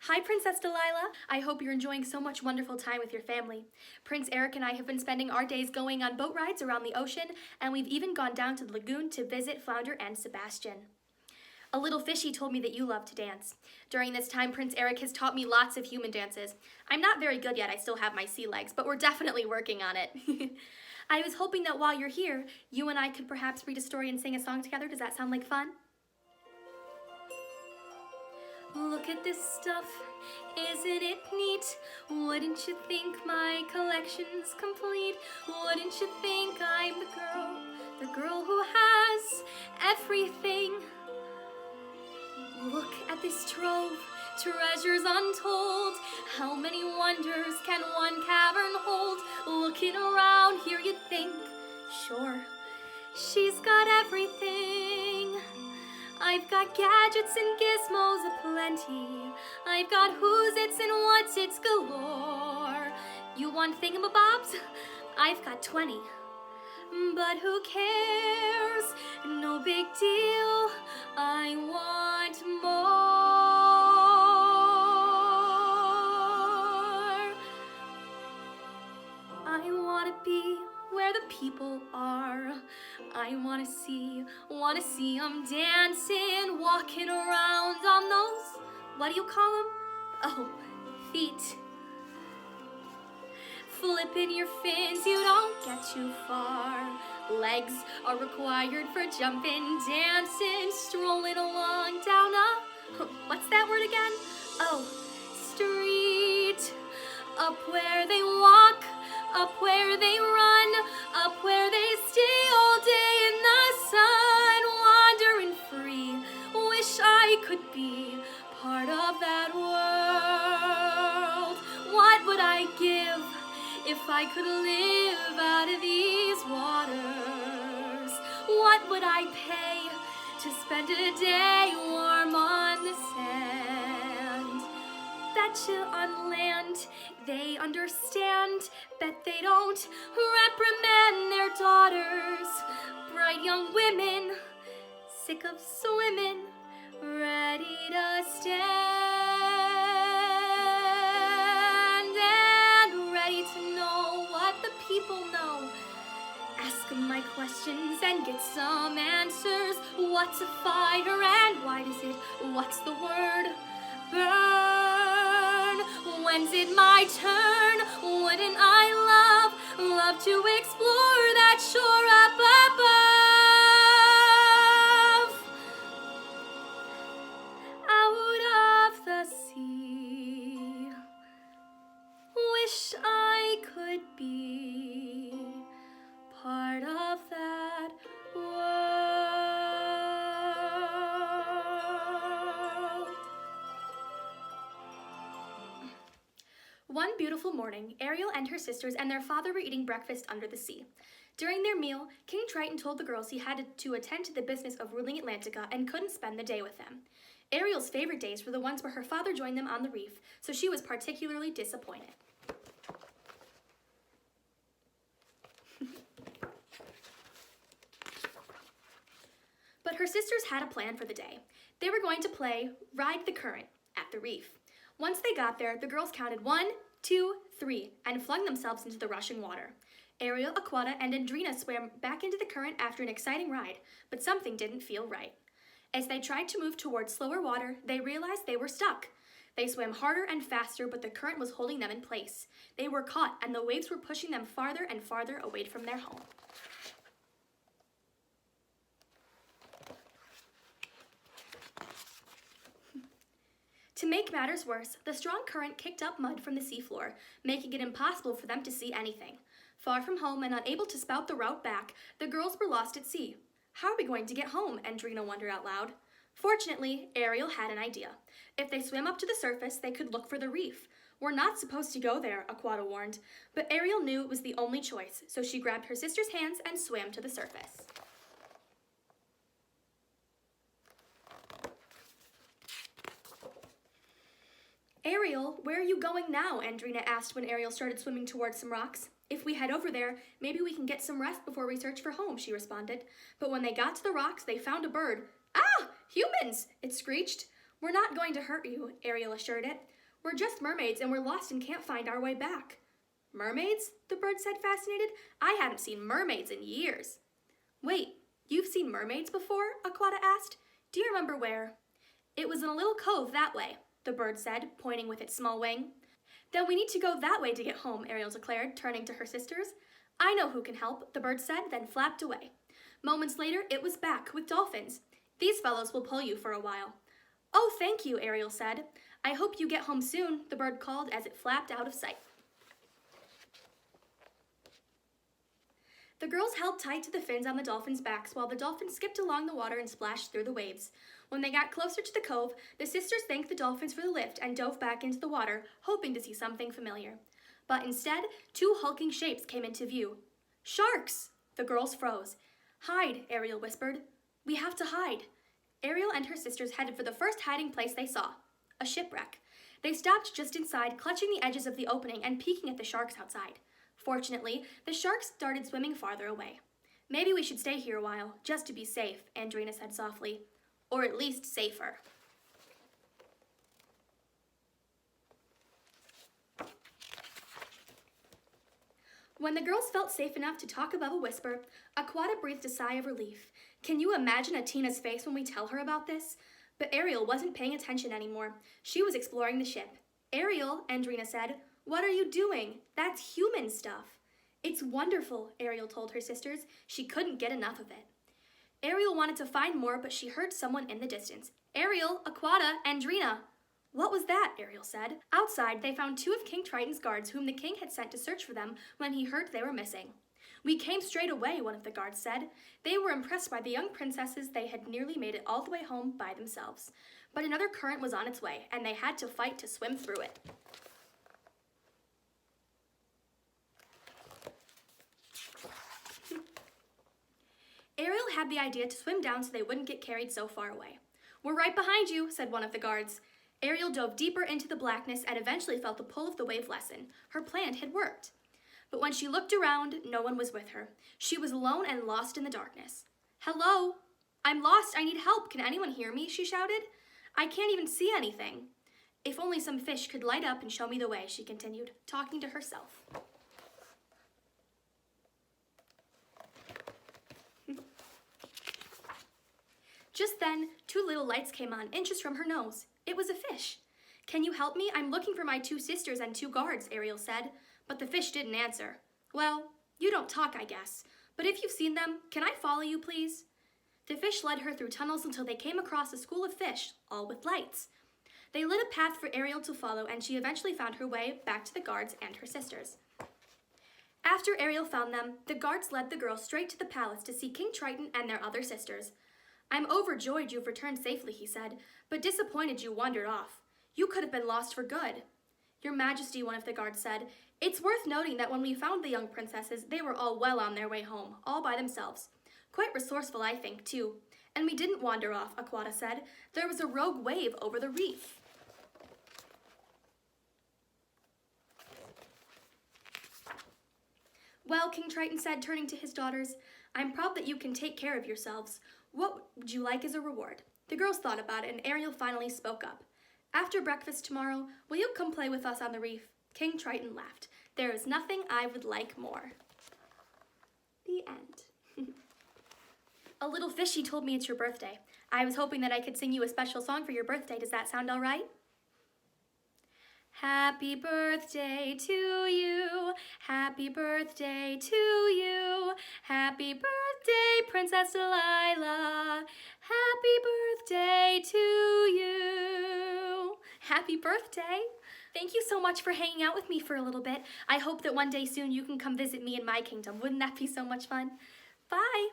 Hi, Princess Delilah. I hope you're enjoying so much wonderful time with your family. Prince Eric and I have been spending our days going on boat rides around the ocean, and we've even gone down to the lagoon to visit Flounder and Sebastian. A little fishy told me that you love to dance. During this time, Prince Eric has taught me lots of human dances. I'm not very good yet, I still have my sea legs, but we're definitely working on it. I was hoping that while you're here, you and I could perhaps read a story and sing a song together. Does that sound like fun? Look at this stuff, isn't it neat? Wouldn't you think my collection's complete? Wouldn't you think I'm the girl who has everything? Look at this trove, treasures untold. How many wonders can one cavern hold? Looking around here you'd think, sure, she's got everything. I've got gadgets and gizmos aplenty. I've got who's its and what's its galore. You want thingamabobs? I've got 20. But who cares? No big deal. I want more. I want to be where the people are. I want to see them dancing, walking around on those, what do you call them? Oh, feet. Flipping your fins, you don't get too far. Legs are required for jumping, dancing, strolling along down a, what's that word again? Oh, street. Up where they walk, up where they run, up where they stay all day in the sun, wandering free. Wish I could be part of that world. What would I give if I could live out of these waters? What would I pay to spend a day warm on the sand? Betcha on land they understand, bet they don't reprimand their daughters. Bright young women, sick of swimming, ready to stand and ready to know what the people know. Ask them my questions and get some answers. What's a fire and why does it, what's the word? Burn. When's it my turn? Wouldn't I love to explore that shore up above? Out of the sea. Wish I could be part of that world. One beautiful morning, Ariel and her sisters and their father were eating breakfast under the sea. During their meal, King Triton told the girls he had to attend to the business of ruling Atlantica and couldn't spend the day with them. Ariel's favorite days were the ones where her father joined them on the reef, so she was particularly disappointed. But her sisters had a plan for the day. They were going to play Ride the Current at the reef. Once they got there, the girls counted 1, 2, 3, and flung themselves into the rushing water. Ariel, Aquata, and Andrina swam back into the current after an exciting ride, but something didn't feel right. As they tried to move towards slower water, they realized they were stuck. They swam harder and faster, but the current was holding them in place. They were caught, and the waves were pushing them farther and farther away from their home. To make matters worse, the strong current kicked up mud from the seafloor, making it impossible for them to see anything. Far from home and unable to spout the route back, the girls were lost at sea. How are we going to get home? Andrina wondered out loud. Fortunately, Ariel had an idea. If they swam up to the surface, they could look for the reef. We're not supposed to go there, Aquata warned, but Ariel knew it was the only choice, so she grabbed her sister's hands and swam to the surface. Ariel, where are you going now? Andrina asked when Ariel started swimming towards some rocks. If we head over there, maybe we can get some rest before we search for home, she responded. But when they got to the rocks, they found a bird. Ah, humans, it screeched. "We're not going to hurt you," Ariel assured it. "We're just mermaids and we're lost and can't find our way back." "Mermaids?" the bird said, fascinated. "I haven't seen mermaids in years." "Wait, you've seen mermaids before?" Aquata asked. "Do you remember where?" "It was in a little cove that way," the bird said, pointing with its small wing. "Then we need to go that way to get home," Ariel declared, turning to her sisters. "I know who can help," the bird said, then flapped away. Moments later, it was back with dolphins. "These fellows will pull you for a while." "Oh, thank you," Ariel said. "I hope you get home soon," the bird called as it flapped out of sight. The girls held tight to the fins on the dolphins' backs while the dolphins skipped along the water and splashed through the waves. When they got closer to the cove, the sisters thanked the dolphins for the lift and dove back into the water, hoping to see something familiar. But instead, two hulking shapes came into view. "Sharks!" The girls froze. "Hide," Ariel whispered. "We have to hide." Ariel and her sisters headed for the first hiding place they saw, a shipwreck. They stopped just inside, clutching the edges of the opening and peeking at the sharks outside. Fortunately, the sharks started swimming farther away. "Maybe we should stay here a while, just to be safe," Andrina said softly. "Or at least safer." When the girls felt safe enough to talk above a whisper, Aquata breathed a sigh of relief. Can you imagine Atina's face when we tell her about this? But Ariel wasn't paying attention anymore. She was exploring the ship. "Ariel," Andrina said, "what are you doing? That's human stuff." "It's wonderful," Ariel told her sisters. She couldn't get enough of it. Ariel wanted to find more, but she heard someone in the distance. "Ariel, Aquata, Andrina." "What was that?" Ariel said. Outside, they found two of King Triton's guards whom the king had sent to search for them when he heard they were missing. "We came straight away," one of the guards said. They were impressed by the young princesses. They had nearly made it all the way home by themselves. But another current was on its way, and they had to fight to swim through it. Ariel had the idea to swim down so they wouldn't get carried so far away. "We're right behind you," said one of the guards. Ariel dove deeper into the blackness and eventually felt the pull of the wave lessen. Her plan had worked. But when she looked around, no one was with her. She was alone and lost in the darkness. "Hello? I'm lost. I need help. Can anyone hear me?" she shouted. "I can't even see anything." "If only some fish could light up and show me the way," she continued, talking to herself. Just then, two little lights came on, inches from her nose. It was a fish. "Can you help me? I'm looking for my two sisters and two guards," Ariel said. But the fish didn't answer. "Well, you don't talk, I guess. But if you've seen them, can I follow you, please?" The fish led her through tunnels until they came across a school of fish, all with lights. They lit a path for Ariel to follow, and she eventually found her way back to the guards and her sisters. After Ariel found them, the guards led the girls straight to the palace to see King Triton and their other sisters. "I'm overjoyed you've returned safely," he said, "but disappointed you wandered off. You could have been lost for good." "Your Majesty," one of the guards said, "it's worth noting that when we found the young princesses, they were all well on their way home, all by themselves. Quite resourceful, I think, too. And we didn't wander off," Aquata said. "There was a rogue wave over the reef." "Well," King Triton said, turning to his daughters, "I'm proud that you can take care of yourselves. What would you like as a reward?" The girls thought about it, and Ariel finally spoke up. "After breakfast tomorrow, will you come play with us on the reef?" King Triton laughed. "There is nothing I would like more." The end. A little fishy told me it's your birthday. I was hoping that I could sing you a special song for your birthday. Does that sound all right? Happy birthday to you. Happy birthday to you. Happy birthday, Princess Delilah. Happy birthday to you. Happy birthday. Thank you so much for hanging out with me for a little bit. I hope that one day soon you can come visit me in my kingdom. Wouldn't that be so much fun? Bye.